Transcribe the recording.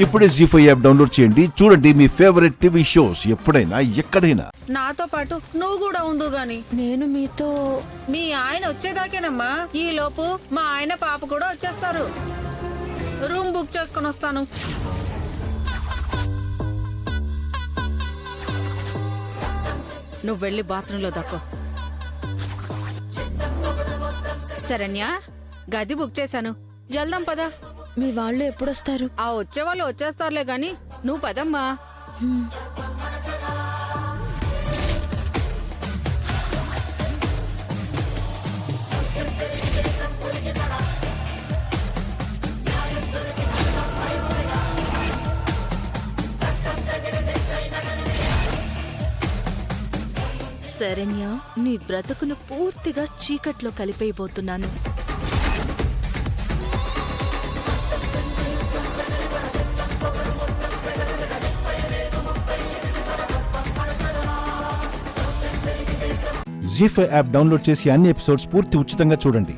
ఇప్పుడే జీ5 app download చేయండి. చూడండి మీ ఫేవరెట్ టీవీ షోస్ ఎప్పుడైనా ఎక్కడైనా. నాతో పాటు నువ్వు కూడా ఉండు గాని. నేను మీతో. మీ ఆయన వచ్చేదాకేనమ్మా. ఈ లోపు మా ఆయన పాప కూడా వచ్చేస్తారు. రూమ్ బుక్ చేసుకుని వస్తాను. నువ్వు వెళ్ళి బాత్రూంలో దక్కో. శరణ్య, గది బుక్ చేశాను. వెళ్దాం పదా. మీ వాళ్ళు ఎప్పుడొస్తారు? ఆ వచ్చే వాళ్ళు వచ్చేస్తారులే గాని నువ్వు పదమ్మా. శరణ్య, నీ బ్రతుకును పూర్తిగా చీకట్లో కలిపైపోతున్నాను. జీ5 యాప్ డౌన్లోడ్ చేసి అన్ని ఎపిసోడ్స్ పూర్తి ఉచితంగా చూడండి.